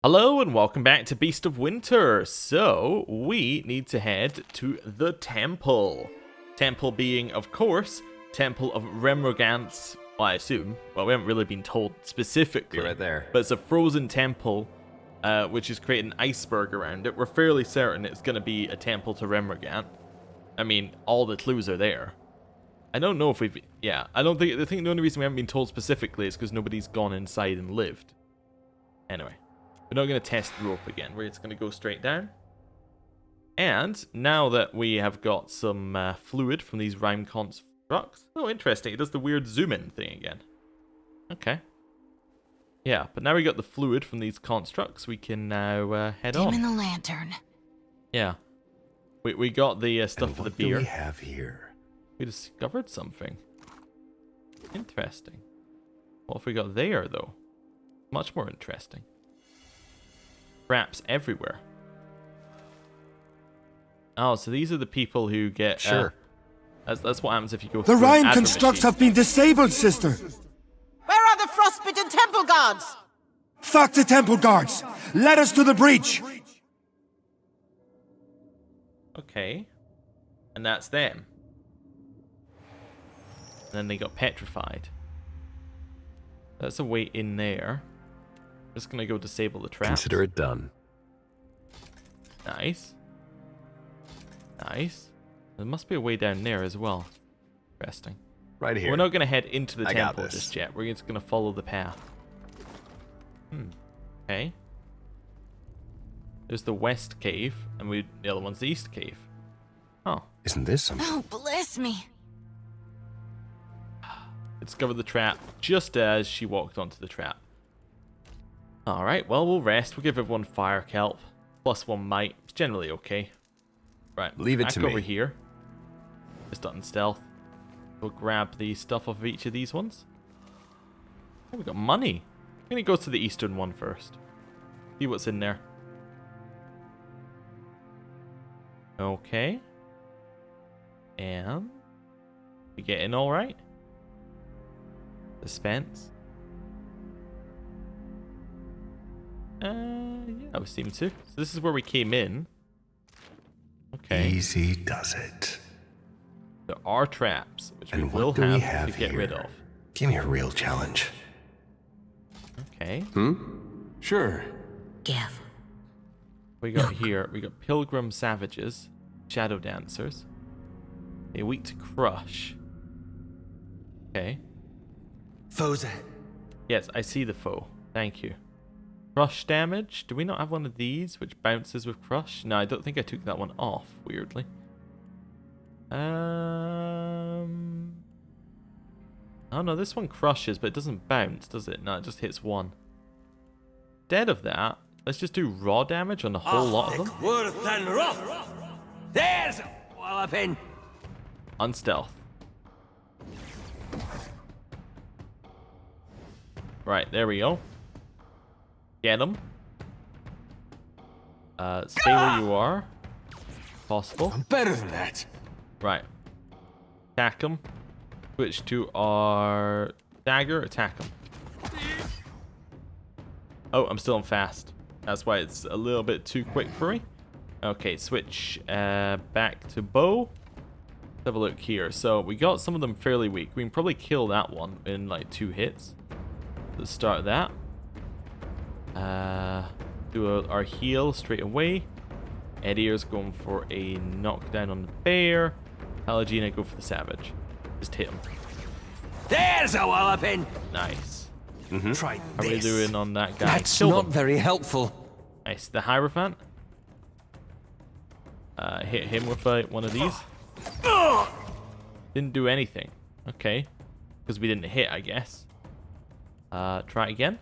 Hello and welcome back to Beast of Winter. So, we need to head to the temple. Temple being, of course, Temple of Remrogance, well, I assume. Well, we haven't really been told specifically. You're right there. But it's a frozen temple, which is creating an iceberg around it. We're fairly certain it's going to be a temple to Remrogant. I mean, all the clues are there. I don't know if we've... Yeah, I think the only reason we haven't been told specifically is because nobody's gone inside and lived. Anyway. We're not going to test the rope again. We're just going to go straight down. And now that we have got some fluid from these rime constructs. Oh, interesting. It does the weird zoom in thing again. Okay. Yeah, but now we got the fluid from these constructs. We can now head on. Dim in the lantern. Yeah. We got the stuff for the beer. What do we have here? We discovered something. Interesting. What have we got there, though? Much more interesting. Traps everywhere. Oh, so these are the people who get... Sure. That's what happens if you go The through Rhine an constructs machine. have been disabled, sister. Where are the frostbitten temple guards? Fuck the temple guards. Let us to the breach. Okay. And that's them. And then they got petrified. That's a way in there. Just gonna go disable the traps. Consider it done. Nice. Nice. There must be a way down there as well. Interesting. Right here. We're not gonna head into the I got temple this. just yet. We're just gonna follow the path. Okay. There's the west cave, and the other one's the east cave. Oh. Isn't this something? Oh, bless me. Discovered the trap just as she walked onto the trap. Alright, well, we'll rest. We'll give everyone fire kelp. +1 might. It's generally okay. Right, Leave it back to me. over here. Just on stealth. We'll grab the stuff off of each of these ones. Oh, we got money. I'm gonna go to the eastern one first. See what's in there. Okay. And we get in alright? Dispense. Yeah, we seem to. So this is where we came in. Okay. Easy does it. There are traps, which And we will what do we have have to get rid here? of. Give me a real challenge. Okay. Sure. Give. We got here, we got Pilgrim Savages, Shadow Dancers. They're weak to crush. Okay. Foes. Yes, I see the foe. Thank you. Crush damage. Do we not have one of these which bounces with crush? No, I don't think I took that one off, weirdly. Oh no, this one crushes, but it doesn't bounce, does it? No, it just hits one. Instead of that, let's just do raw damage on a whole lot of them. Worth and rough. There's a walloping. Unstealth. Right, there we go. Get him. Stay where you are. Possible. I'm better than that. Right. Attack him. Switch to our dagger. Attack him. Oh, I'm still on fast. That's why it's a little bit too quick for me. Okay, switch back to bow. Let's have a look here. So we got some of them fairly weak. We can probably kill that one in like 2 hits. Let's start that. Do our heal straight away. Edier's going for a knockdown on the bear. Palagina go for the savage. Just hit him. There's a walloping. Nice. Try How are we this. doing on that guy? That's Killed not him. very helpful. Nice. The Hierophant. Hit him with one of these. Didn't do anything. Okay. Because we didn't hit, I guess. Try it again.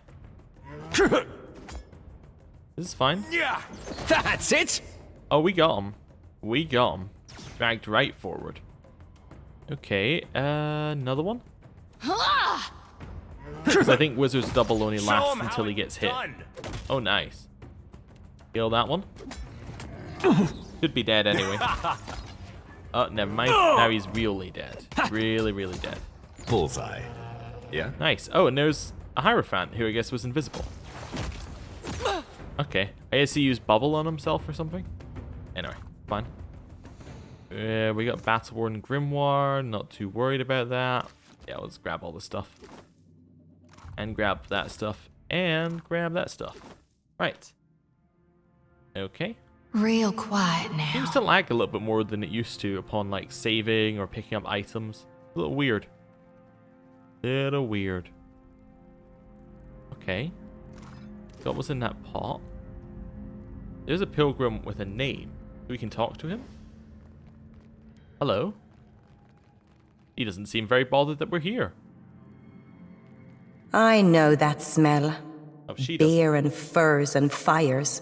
This is fine. Yeah, that's it. Oh, we got him. We got him. Dragged right forward. Okay, another one? Because I think Wizard's Double only lasts until he gets hit. Oh, nice. Kill that one. Should be dead anyway. Oh, never mind. Now he's really dead. Really, really dead. Bullseye. Yeah? Nice. Oh, and there's a Hierophant, who I guess was invisible. Okay. I guess he used bubble on himself or something. Anyway, fine. We got Battleworn Grimoire. Not too worried about that. Yeah, let's grab all the stuff. And grab that stuff. And grab that stuff. Right. Okay. Real quiet now. Seems to lag a little bit more than it used to upon like saving or picking up items. A little weird. Little weird. Okay. So what was in that pot? There's a pilgrim with a name. We can talk to him? Hello? He doesn't seem very bothered that we're here. I know that smell. Oh, she does. Beer and furs and fires.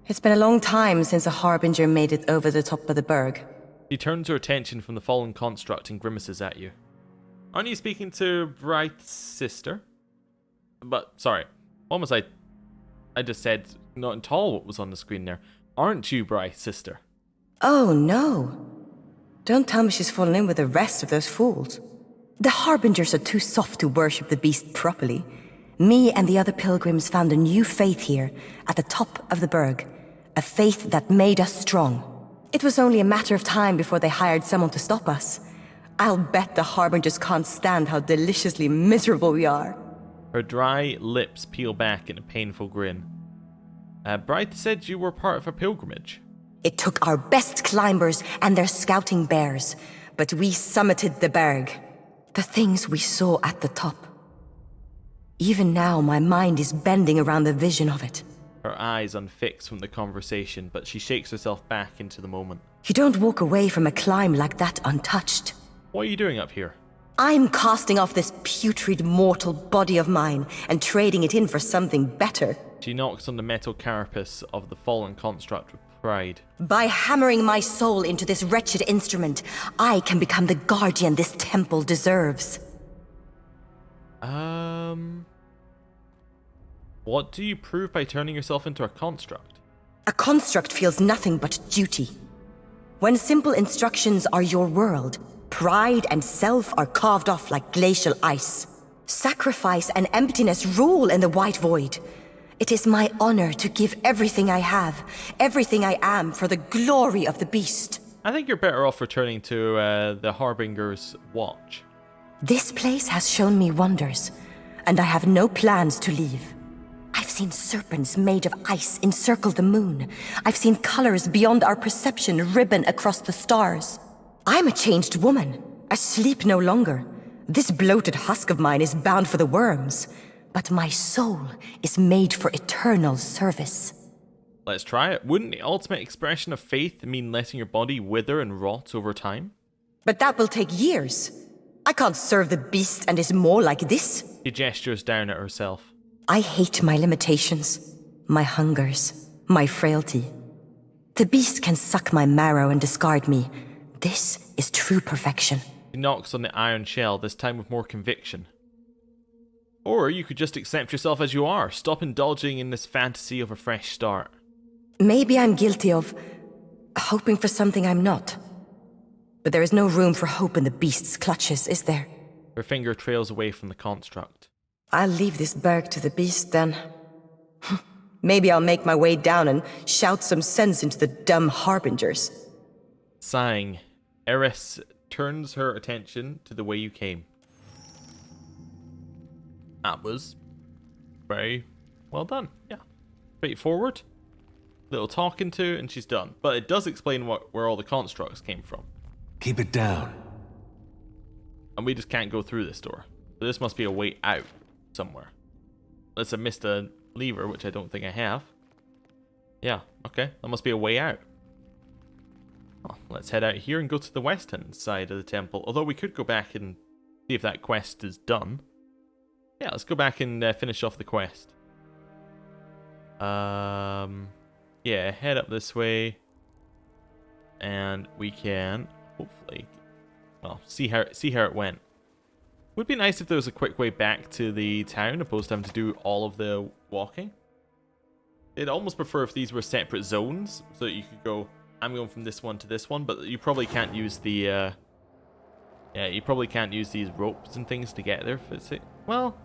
It's been a long time since a harbinger made it over the top of the berg. She turns her attention from the fallen construct and grimaces at you. Aren't you speaking to Bright's sister? But, sorry, what was I just said not at all what was on the screen there. Aren't you Bright's sister? Oh no. Don't tell me she's fallen in with the rest of those fools. The harbingers are too soft to worship the beast properly. Me and the other pilgrims found a new faith here, at the top of the berg. A faith that made us strong. It was only a matter of time before they hired someone to stop us. I'll bet the harbingers can't stand how deliciously miserable we are. Her dry lips peel back in a painful grin. Bright said you were part of a pilgrimage. It took our best climbers and their scouting bears, but we summited the berg. The things we saw at the top. Even now, my mind is bending around the vision of it. Her eyes unfix from the conversation, but she shakes herself back into the moment. You don't walk away from a climb like that untouched. What are you doing up here? I'm casting off this putrid mortal body of mine and trading it in for something better. She knocks on the metal carapace of the fallen construct with pride. By hammering my soul into this wretched instrument, I can become the guardian this temple deserves. What do you prove by turning yourself into a construct? A construct feels nothing but duty. When simple instructions are your world, pride and self are carved off like glacial ice. Sacrifice and emptiness rule in the white void. It is my honor to give everything I have, everything I am, for the glory of the beast. I think you're better off returning to the Harbinger's Watch. This place has shown me wonders, and I have no plans to leave. I've seen serpents made of ice encircle the moon. I've seen colors beyond our perception ribbon across the stars. I'm a changed woman, asleep no longer. This bloated husk of mine is bound for the worms, but my soul is made for eternal service. Let's try it. Wouldn't the ultimate expression of faith mean letting your body wither and rot over time? But that will take years. I can't serve the beast and his maw like this. She gestures down at herself. I hate my limitations, my hungers, my frailty. The beast can suck my marrow and discard me. This is true perfection. She knocks on the iron shell, this time with more conviction. Or you could just accept yourself as you are. Stop indulging in this fantasy of a fresh start. Maybe I'm guilty of hoping for something I'm not. But there is no room for hope in the beast's clutches, is there? Her finger trails away from the construct. I'll leave this berg to the beast, then. Maybe I'll make my way down and shout some sense into the dumb harbingers. Sighing, Eris turns her attention to the way you came. That was very well done. Yeah. Straightforward. Little talking to, and she's done. But it does explain where all the constructs came from. Keep it down. And we just can't go through this door. So this must be a way out somewhere. Unless I missed a lever, which I don't think I have. Yeah, okay. That must be a way out. Well, let's head out here and go to the western side of the temple. Although we could go back and see if that quest is done. Yeah, let's go back and finish off the quest. Yeah, head up this way. And we can hopefully, well, see how it went. Would be nice if there was a quick way back to the town opposed to having to do all of the walking. I'd almost prefer if these were separate zones so that you could go, I'm going from this one to this one, but you probably can't use the you probably can't use these ropes and things to get there. Well,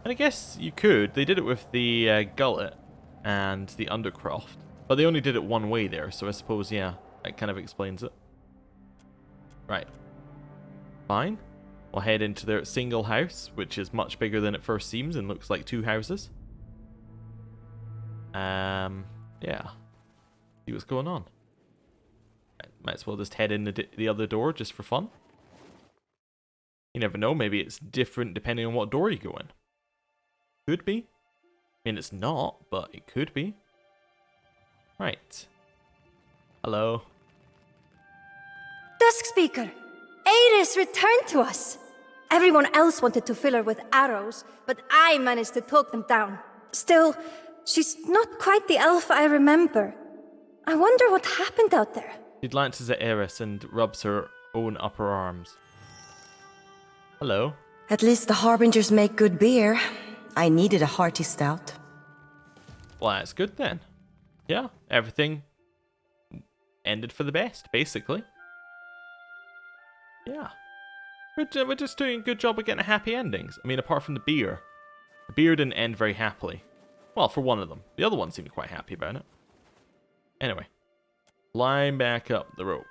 and I guess you could. They did it with the gullet. and the Undercroft. But they only did it one way there, so I suppose, yeah, that kind of explains it. Right. Fine. We'll head into their single house, which is much bigger than it first seems and looks like 2 houses. Yeah. See what's going on. Right, might as well just head in the other door just for fun. You never know, maybe it's different depending on what door you go in. Could be. I mean, it's not, but it could be. Right. Hello. Duskspeaker! Ares returned to us! Everyone else wanted to fill her with arrows, but I managed to talk them down. Still, she's not quite the elf I remember. I wonder what happened out there. She glances at Ares and rubs her own upper arms. Hello. At least the Harbingers make good beer. I needed a hearty stout. Well, that's good then. Yeah, everything ended for the best, basically. Yeah. We're just doing a good job of getting happy endings. I mean, apart from the beer. The beer didn't end very happily. Well, for one of them. The other one seemed quite happy about it. Anyway. Climb back up the rope.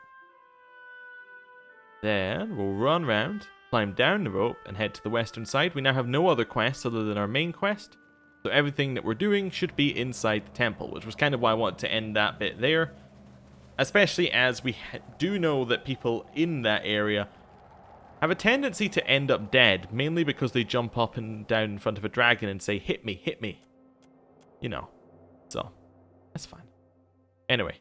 Then we'll run round, climb down the rope, and head to the western side. We now have no other quests other than our main quest. So everything that we're doing should be inside the temple, which was kind of why I wanted to end that bit there. Especially as we do know that people in that area have a tendency to end up dead, mainly because they jump up and down in front of a dragon and say, hit me, hit me. You know. So, that's fine. Anyway.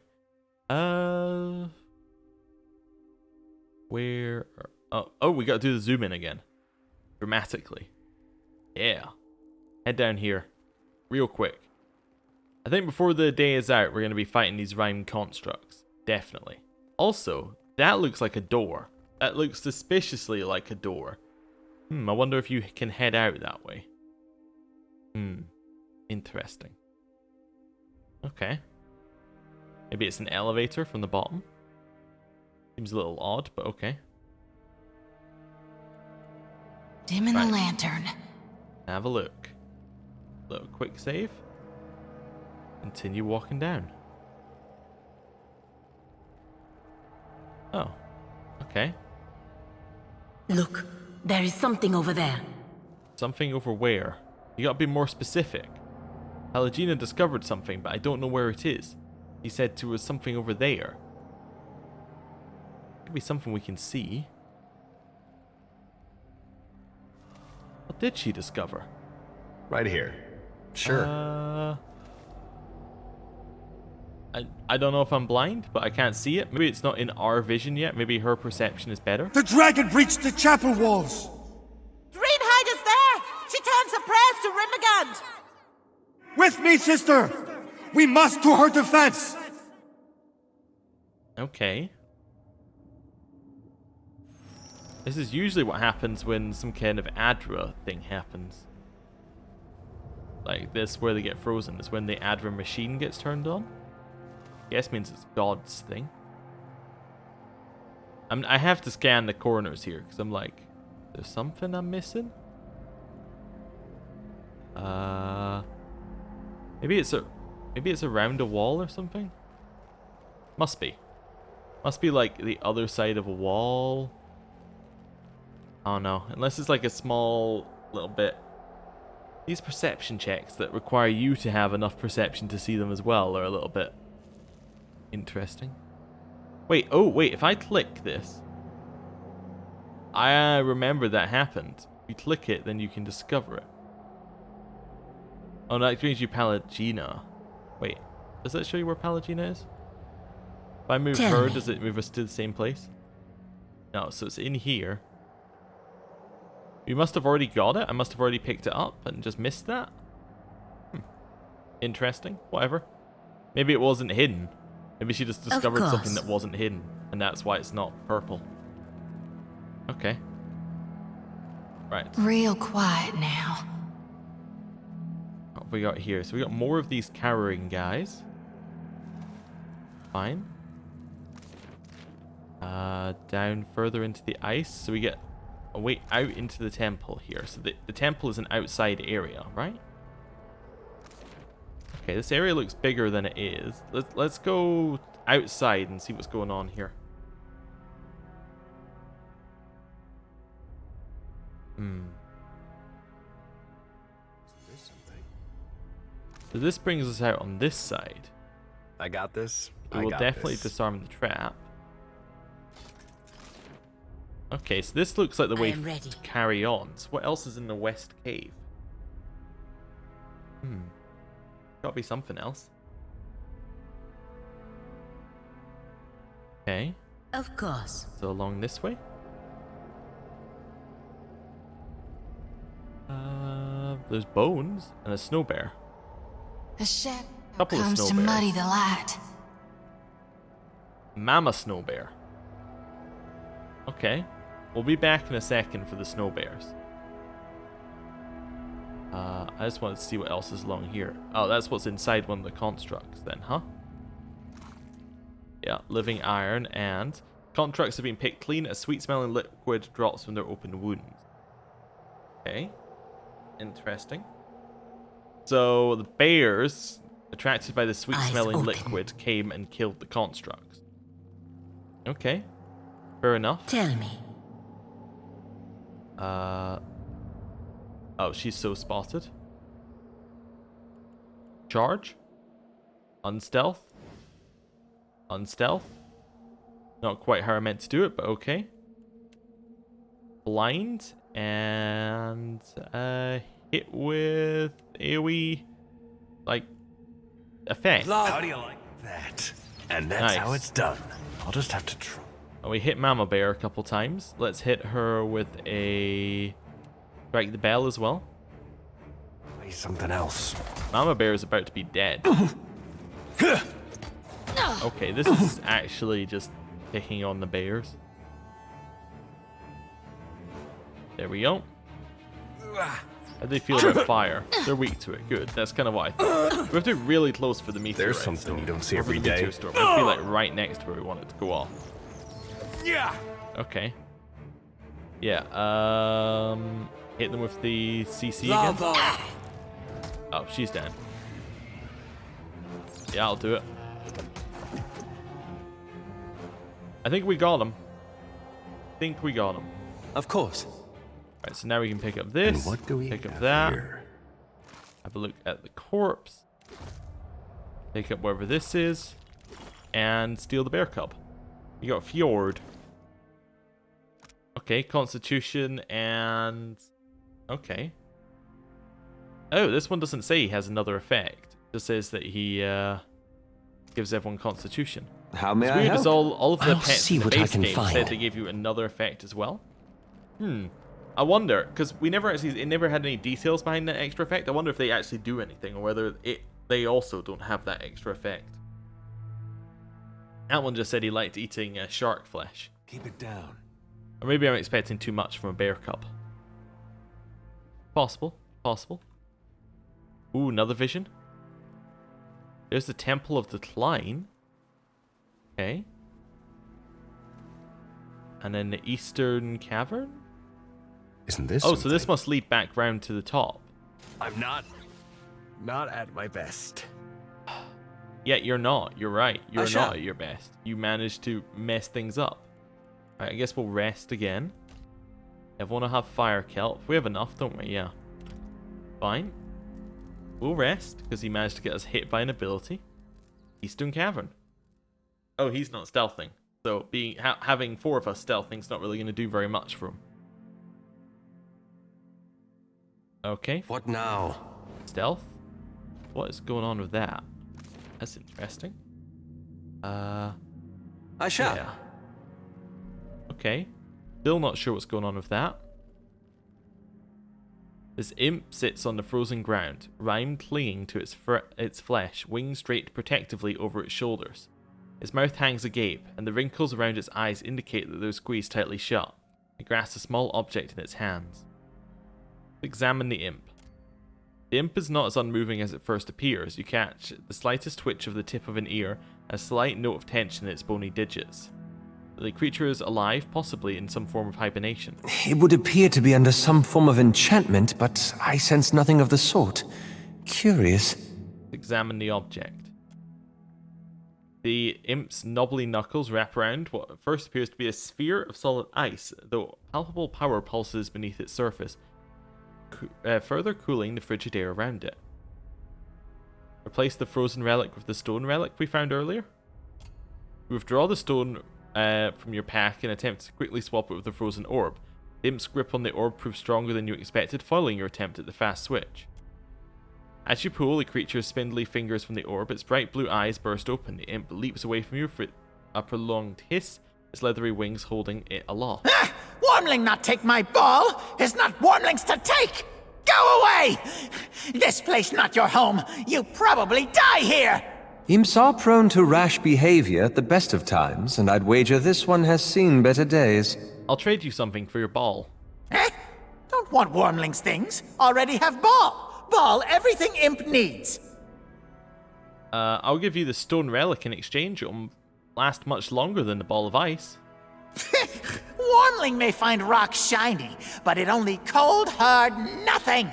Where... Oh, we gotta do the zoom in again. Dramatically. Yeah. Head down here. Real quick. I think before the day is out, we're gonna be fighting these rhyme constructs. Definitely. Also, that looks like a door. That looks suspiciously like a door. I wonder if you can head out that way. Interesting. Okay. Maybe it's an elevator from the bottom. Seems a little odd, but okay. Dim in the lantern. Have a look. Little quick save. Continue walking down. Oh. Okay. Look, there is something over there. Something over where? You gotta be more specific. Pallegina discovered something, but I don't know where it is. He said to us something over there. Could be something we can see. What did she discover? Right here. Sure. I don't know if I'm blind, but I can't see it. Maybe it's not in our vision yet. Maybe her perception is better. The dragon breached the chapel walls! Greenhide is there! She turns her prayers to Rimagand! With me, sister! We must to her defense! Okay. This is usually what happens when some kind of Adra thing happens. Like this, where they get frozen, is when the Adra machine gets turned on. Guess means it's God's thing. I have to scan the corners here, because I'm like, there's something I'm missing? Maybe it's around a wall or something? Must be. Must be like the other side of a wall. Oh no, unless it's like a small little bit. These perception checks that require you to have enough perception to see them as well are a little bit interesting. Wait, if I click this, I remember that happened. If you click it, then you can discover it. Oh, that brings you Pallegina. Wait, does that show you where Pallegina is? If I move her, does it move us to the same place? No, so it's in here. You must have already got it. I must have already picked it up and just missed that. Interesting. Whatever. Maybe it wasn't hidden. Maybe she just discovered something that wasn't hidden, and that's why it's not purple. Okay. Right. Real quiet now. What have we got here? So we got more of these cowering guys. Fine. Down further into the ice. So we get a way out into the temple here. So the temple is an outside area, right? Okay, this area looks bigger than it is. Let's go outside and see what's going on here. So this brings us out on this side. I got this. We will definitely disarm the trap. Okay, so this looks like the way to carry on. So what else is in the west cave? Gotta be something else. Okay. Of course. So along this way. There's bones and a snow bear. The shadow Couple of comes snow to bears. muddy the light. Mama snow bear. Okay. We'll be back in a second for the snow bears. I just wanted to see what else is along here. Oh, that's what's inside one of the constructs then, huh? Yeah, living iron and constructs have been picked clean. A sweet-smelling liquid drops from their open wounds. Okay. Interesting. So the bears, attracted by the sweet-smelling liquid, came and killed the constructs. Okay. Fair enough. Tell me. Oh, she's so spotted. Charge. Unstealth. Unstealth. Not quite how I meant to do it, but okay. Blind. And hit with AoE, like, effect. How do you like that? And that's how it's done. I'll just have to try. Oh, we hit Mama Bear a couple times. Let's hit her with a strike the bell as well. Play something else. Mama Bear is about to be dead. Okay, this is actually just picking on the bears. There we go. How do they feel about fire? They're weak to it. Good. That's kind of what I thought. We have to be really close for the meteor. There's something you don't see every day. day. We have to be like right next to where we want it to go off. Yeah. Okay. Yeah. Hit them with the CC again. Oh, she's down. Yeah, I'll do it. I think we got him. Of course. Right, so now we can pick up this. And what do we pick up have that. here? Have a look at the corpse. Pick up wherever this is. And steal the bear cub. You got Fjord. Okay, Constitution and... Okay. Oh, this one doesn't say he has another effect. It just says that he gives everyone Constitution. How may It's I weird help? as all of the I'll pets see in the what I base can game find. said they gave you another effect as well. I wonder, because we never actually, it never had any details behind that extra effect. I wonder if they actually do anything, or whether they also don't have that extra effect. That one just said he liked eating shark flesh. Keep it down. Or maybe I'm expecting too much from a bear cub. Possible. Ooh, another vision. There's the Temple of Decline. Okay. And then the Eastern Cavern? Isn't this Oh, so something? this must lead back round to the top. I'm not at my best. Yeah, you're not. You're right. You're Usher. not at your best. You managed to mess things up. Alright, I guess we'll rest again. Everyone will have fire kelp. We have enough, don't we? Yeah. Fine. We'll rest, because he managed to get us hit by an ability. Eastern Cavern. Oh, he's not stealthing. So having 4 of us stealthing's not really going to do very much for him. Okay. What now? Stealth? What is going on with that? That's interesting. I shall. Yeah. Okay. Still not sure what's going on with that. This imp sits on the frozen ground, rime clinging to its flesh, wings draped protectively over its shoulders. Its mouth hangs agape, and the wrinkles around its eyes indicate that they're squeezed tightly shut. It grasps a small object in its hands. Examine the imp. The imp is not as unmoving as it first appears. You catch the slightest twitch of the tip of an ear, a slight note of tension in its bony digits. The creature is alive, possibly in some form of hibernation. It would appear to be under some form of enchantment, but I sense nothing of the sort. Curious. Examine the object. The imp's knobbly knuckles wrap around what at first appears to be a sphere of solid ice, though palpable power pulses beneath its surface, further cooling the frigid air around it. Replace the frozen relic with the stone relic we found earlier. Withdraw the stone from your pack and attempt to quickly swap it with the frozen orb. The imp's grip on the orb proves stronger than you expected, foiling your attempt at the fast switch. As you pull the creature's spindly fingers from the orb, its bright blue eyes burst open. The imp leaps away from you for a prolonged hiss, its leathery wings holding it aloft. Ah! Wormling not take my ball is not wormlings to take! Go away! This place not your home. You probably die here! Imps are prone to rash behavior at the best of times, and I'd wager this one has seen better days. I'll trade you something for your ball. Eh? Don't want wormlings things. Already have ball. Ball everything imp needs. I'll give you the stone relic in exchange. It'll last much longer than the ball of ice. Wormling may find rock shiny, but it only cold, hard nothing.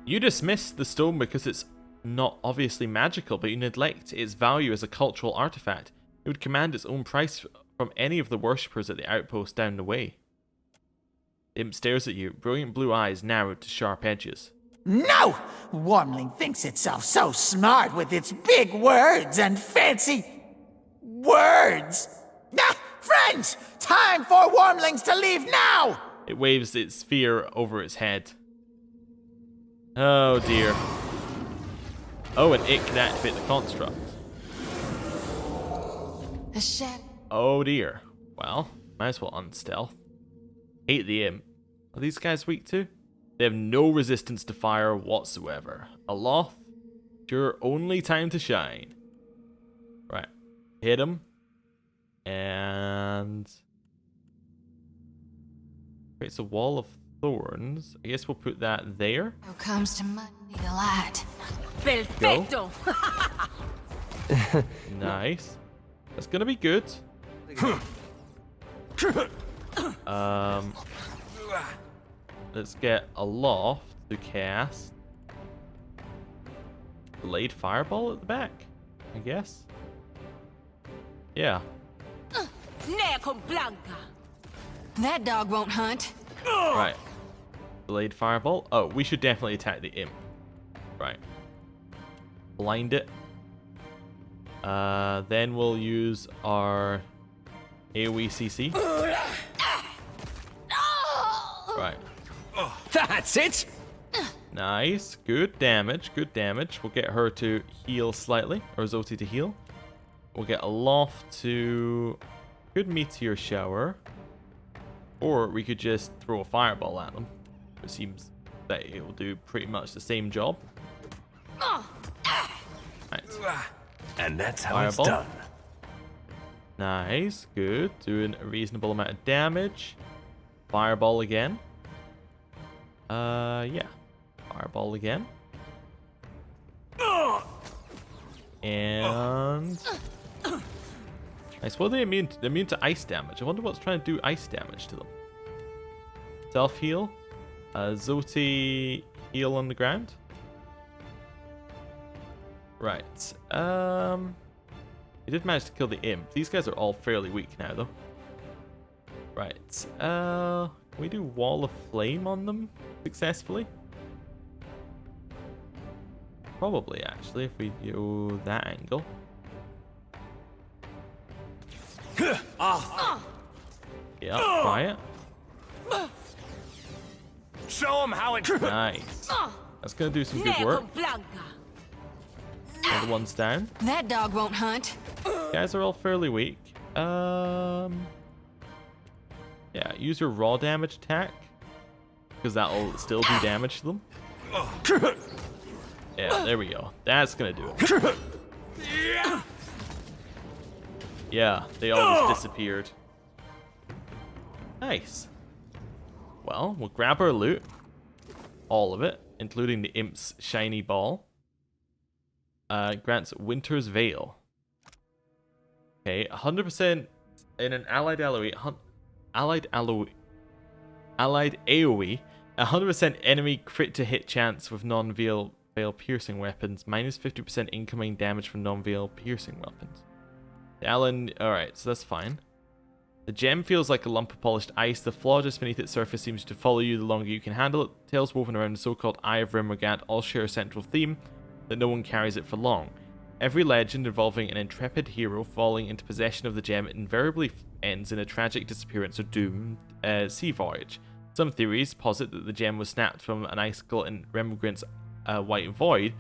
You dismiss the stone because it's not obviously magical, but you neglect its value as a cultural artifact. It would command its own price from any of the worshippers at the outpost down the way. The imp stares at you, brilliant blue eyes narrowed to sharp edges. No! Wormling thinks itself so smart with its big words and fancy words. Ah, friends, time for wormlings to leave now! It waves its sphere over its head. Oh dear. Oh, and it can activate the construct. A shadow. Oh dear. Well, might as well unstealth. Hate the imp. Are these guys weak too? They have no resistance to fire whatsoever. Aloth, your only time to shine. Right. Hit him. And creates a wall of thorns. I guess we'll put that there. Who comes to muddy the light? Perfecto! Nice. That's gonna be good. Let's get Aloft to cast Blade Fireball at the back, I guess. Yeah. That dog won't hunt. Right. Blade Fireball. Oh, we should definitely attack the imp. Right. Blind it. Then we'll use our AoE CC. Right. That's it! Nice. Good damage. Good damage. We'll get her to heal slightly. Or Zoti to heal. We'll get Aloft to... Good Meteor Shower. Or we could just throw a Fireball at them. It seems that it will do pretty much the same job. Right. And that's how Fireball. it's done. Nice. Good. Doing a reasonable amount of damage. Fireball again. Yeah. Fireball again. And... Nice. What are they immune to? They're immune to ice damage. I wonder what's trying to do ice damage to them. Self-heal. Zoti heal on the ground. Right. He did manage to kill the imp. These guys are all fairly weak now, though. Right. Can we do Wall of Flame on them successfully? Probably, actually, if we do that angle. Yeah, try it. Show him how it... Nice. That's gonna do some good work. Another one's down. That dog won't hunt. Guys are all fairly weak. Yeah, use your raw damage attack. Because that'll still do damage to them. Yeah, there we go. That's gonna do it. Yeah, they all just disappeared. Nice. Well, we'll grab our loot. All of it, including the imp's shiny ball. Grants Winter's Veil. Okay, 100% in an allied AoE, 100% enemy crit to hit chance with non-veil veil piercing weapons. Minus 50% incoming damage from non-veil piercing weapons. The Allen... Alright, so that's fine. The gem feels like a lump of polished ice. The flaw just beneath its surface seems to follow you the longer you can handle it. Tales woven around the so-called Eye of Rimmergat all share a central theme, that no one carries it for long. Every legend involving an intrepid hero falling into possession of the gem invariably ends in a tragic disappearance or doomed sea voyage. Some theories posit that the gem was snapped from an icicle in Rembrandt White Void,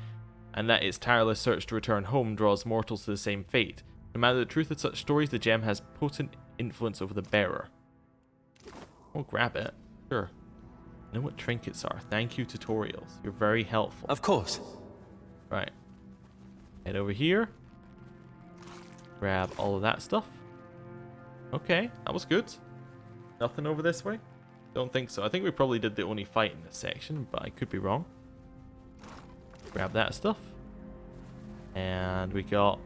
and that its tireless search to return home draws mortals to the same fate. No matter the truth of such stories, the gem has potent influence over the bearer. We'll grab it. Sure. Know what trinkets are. Thank you, tutorials. You're very helpful. Of course. Right. Head over here. Grab all of that stuff. Okay, that was good. Nothing over this way? Don't think so. I think we probably did the only fight in this section, but I could be wrong. Grab that stuff. And we got...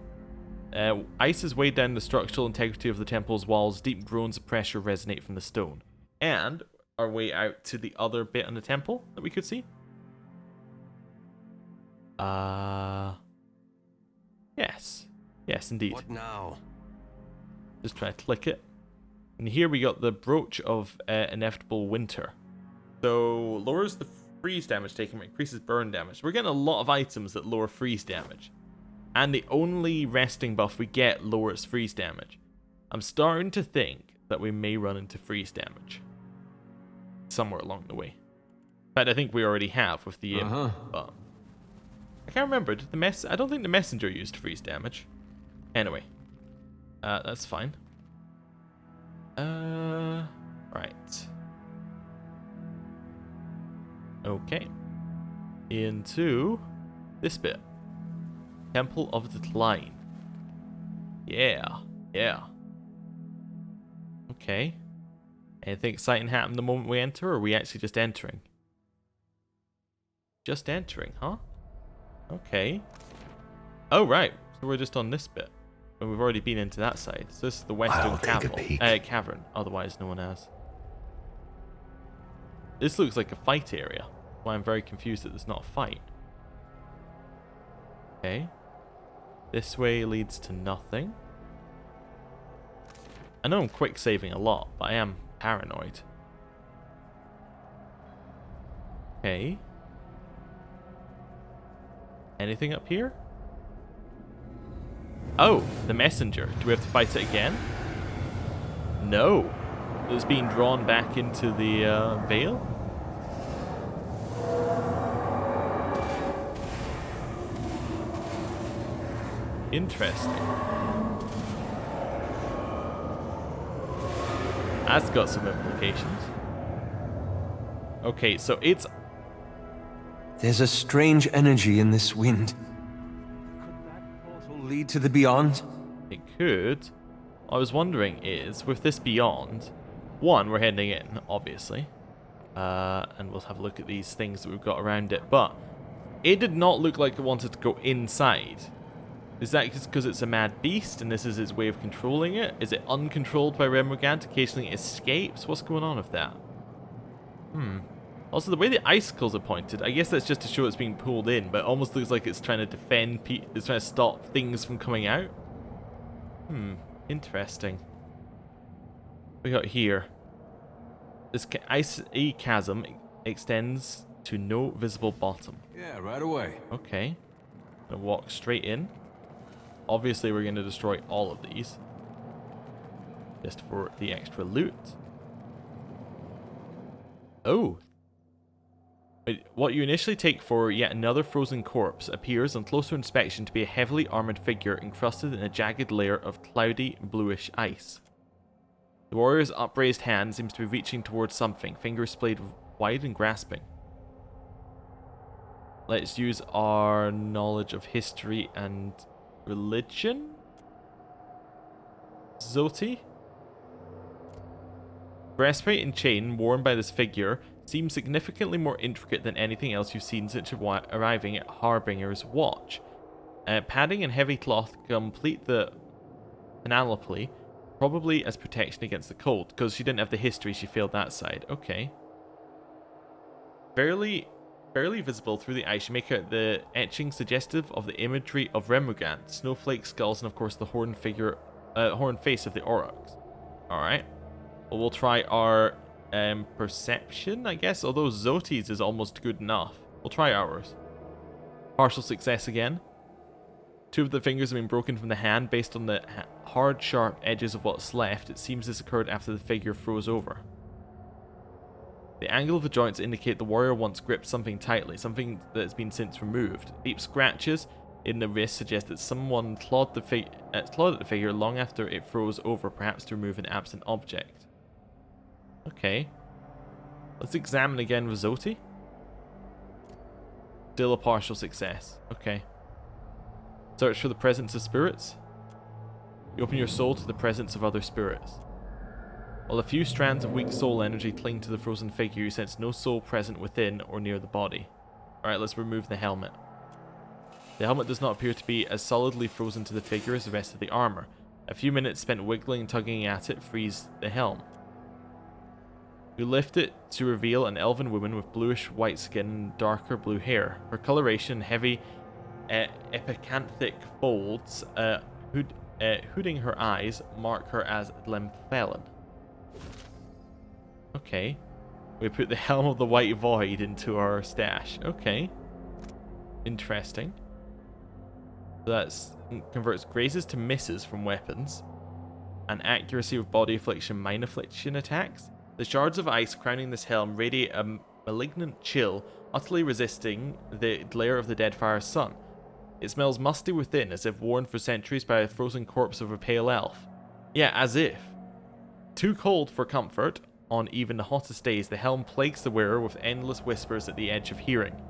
ice is weighed down the structural integrity of the temple's walls. Deep groans of pressure resonate from the stone. And our way out to the other bit in the temple that we could see. Yes. Yes, indeed. What now? Just try to click it. And here we got the Brooch of Inevitable Winter. So, lowers the freeze damage taken, but increases burn damage. We're getting a lot of items that lower freeze damage. And the only resting buff we get lowers freeze damage. I'm starting to think that we may run into freeze damage somewhere along the way. In fact, I think we already have with the but I can't remember. Did the I don't think the messenger used freeze damage. Anyway, that's fine. Right. Okay. Into this bit. Temple of the Decline. Yeah. Yeah. Okay. Anything exciting happen the moment we enter, or are we actually just entering? Just entering, huh? Okay. Oh, right. So we're just on this bit. And we've already been into that side. So this is the Western Cavern, otherwise known as. This looks like a fight area. Why I'm very confused that there's not a fight. Okay. This way leads to nothing. I know I'm quick saving a lot, but I am paranoid. Okay. Anything up here? Oh, the messenger. Do we have to fight it again? No. It's being drawn back into the veil? Interesting. That's got some implications. Okay, so it's... There's a strange energy in this wind. Could that portal lead to the beyond? It could. What I was wondering is, with this beyond, one, we're heading in, obviously. And we'll have a look at these things that we've got around it. But it did not look like it wanted to go inside. Is that just because it's a mad beast and this is its way of controlling it? Is it uncontrolled by Remorgant? Occasionally it escapes? What's going on with that? Also, the way the icicles are pointed, I guess that's just to show it's being pulled in, but it almost looks like it's trying to defend, it's trying to stop things from coming out. Interesting. What we got here? This icy chasm extends to no visible bottom. Yeah, right away. Okay. Gonna walk straight in. Obviously, we're going to destroy all of these. Just for the extra loot. Oh. Wait, what you initially take for yet another frozen corpse appears on closer inspection to be a heavily armored figure encrusted in a jagged layer of cloudy, bluish ice. The warrior's upraised hand seems to be reaching towards something, fingers splayed wide and grasping. Let's use our knowledge of history and religion? Zoti? Breastplate and chain worn by this figure seem significantly more intricate than anything else you've seen since arriving at Harbinger's Watch. Padding and heavy cloth complete the panoply, probably as protection against the cold. Because she didn't have the history, she failed that side. Okay. Fairly barely visible through the ice, you make out the etching suggestive of the imagery of Remugant, snowflake skulls, and of course the horned face of the Aurochs. Alright. Well, we'll try our perception, I guess, although Zoti's is almost good enough. We'll try ours. Partial success again. 2 of the fingers have been broken from the hand. Based on the hard, sharp edges of what's left, it seems this occurred after the figure froze over. The angle of the joints indicate the warrior once gripped something tightly, something that has been since removed. Deep scratches in the wrist suggest that someone clawed at the figure long after it froze over, perhaps to remove an absent object. Okay. Let's examine again with Zoti. Still a partial success. Okay. Search for the presence of spirits. You open your soul to the presence of other spirits. While a few strands of weak soul energy cling to the frozen figure, you sense no soul present within or near the body. Alright, let's remove the helmet. The helmet does not appear to be as solidly frozen to the figure as the rest of the armor. A few minutes spent wiggling and tugging at it frees the helm. You lift it to reveal an elven woman with bluish white skin and darker blue hair. Her coloration, heavy epicanthic folds hooding her eyes, mark her as Glenfelyn. Okay. We put the Helm of the White Void into our stash. Okay. Interesting. So that converts grazes to misses from weapons. And accuracy of body affliction, mind affliction attacks. The shards of ice crowning this helm radiate a malignant chill, utterly resisting the glare of the Deadfire sun. It smells musty within, as if worn for centuries by a frozen corpse of a pale elf. Yeah, as if. Too cold for comfort, on even the hottest days, the helm plagues the wearer with endless whispers at the edge of hearing.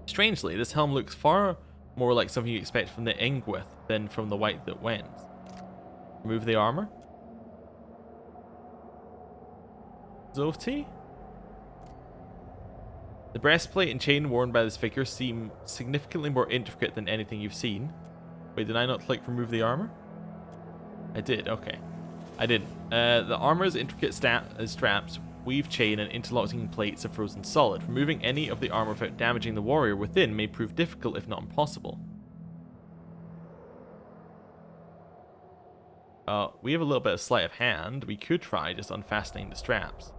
Strangely, this helm looks far more like something you expect from the Ingwith than from the White That Wends. Remove the armor. Zoti? The breastplate and chain worn by this figure seem significantly more intricate than anything you've seen. Wait, did I not click remove the armor? I did, okay. I didn't. The armor's intricate straps, weave chain, and interlocking plates are frozen solid. Removing any of the armor without damaging the warrior within may prove difficult, if not impossible. We have a little bit of sleight of hand. We could try just unfastening the straps.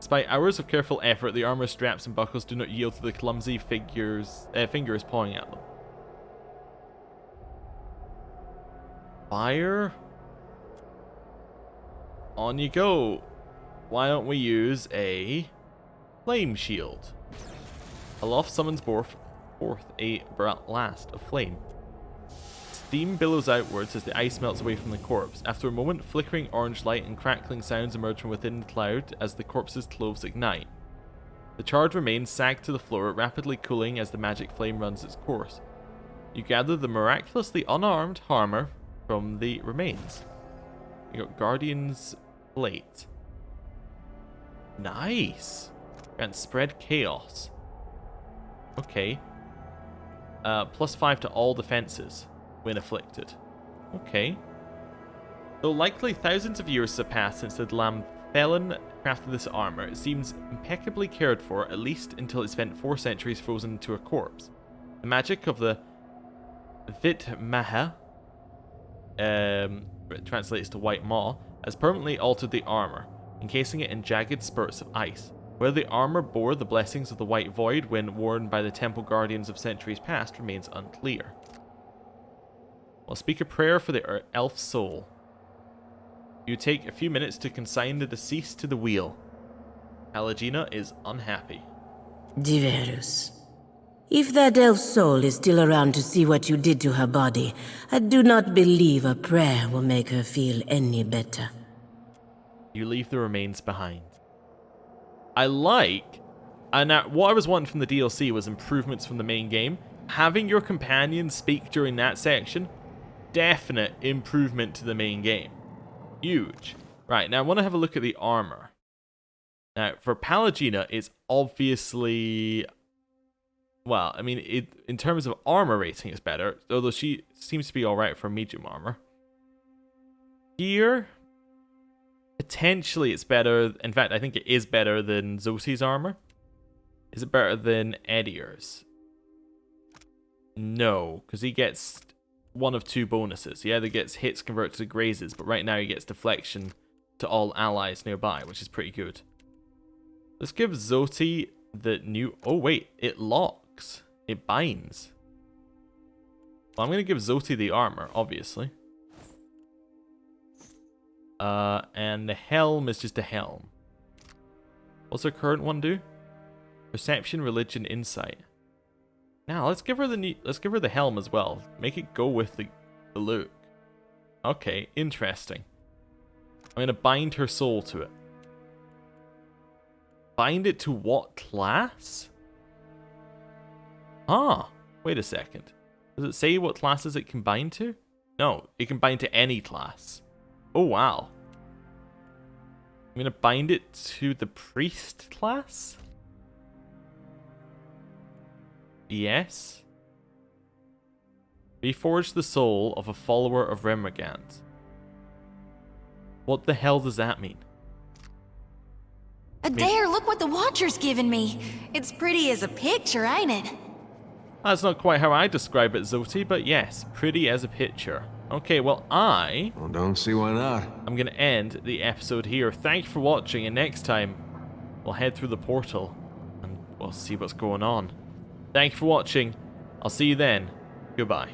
Despite hours of careful effort, the armor straps and buckles do not yield to the clumsy fingers pawing at them. Fire. On you go. Why don't we use a flame shield? Aloft summons forth a blast of flame. Steam billows outwards as the ice melts away from the corpse. After a moment, flickering orange light and crackling sounds emerge from within the cloud as the corpse's clothes ignite. The charred remains sag to the floor, rapidly cooling as the magic flame runs its course. You gather the miraculously unarmed armor from the remains. You got Guardian's Plate. Nice! And spread chaos. Okay. +5 to all defenses when afflicted. Okay. Though likely thousands of years have passed since the Glenfelyn crafted this armor, it seems impeccably cared for, at least until it spent 4 centuries frozen into a corpse. The magic of the Vitmaha, translates to White Maw, has permanently altered the armor, encasing it in jagged spurts of ice. Whether the armor bore the blessings of the White Void when worn by the temple guardians of centuries past remains unclear. I'll speak a prayer for the elf soul. You take a few minutes to consign the deceased to the wheel. Pallegina is unhappy. Diverus. If that elf soul is still around to see what you did to her body, I do not believe a prayer will make her feel any better. You leave the remains behind. And what I was wanting from the DLC was improvements from the main game. Having your companion speak during that section, definite improvement to the main game. Huge. Right, now I want to have a look at the armor. Now, for Pallegina, it's obviously... Well, I mean, in terms of armor rating, it's better, although she seems to be alright for medium armor. Here, potentially it's better. In fact, I think it is better than Zoti's armor. Is it better than Edier's? No, because he gets one of 2 bonuses. He either gets hits converted to grazes, but right now he gets deflection to all allies nearby, which is pretty good. Let's give Zoti the new... Oh wait, it locks. It binds. Well, I'm going to give Zoti the armor, obviously. And the helm is just a helm. What's her current one do? Perception, religion, insight. Now let's give her the helm as well. Make it go with the look. Okay, interesting. I'm gonna bind her soul to it. Bind it to what class? Ah, wait a second. Does it say what classes it can bind to? No, it can bind to any class. Oh wow. I'm gonna bind it to the priest class? Yes. Reforge the soul of a follower of Remregant. What the hell does that mean? Adair, look what the Watcher's given me. It's pretty as a picture, ain't it? That's not quite how I describe it, Zoti, but yes, pretty as a picture. Okay, well, Well, don't see why not. I'm going to end the episode here. Thank you for watching, and next time, we'll head through the portal, and we'll see what's going on. Thank you for watching. I'll see you then. Goodbye.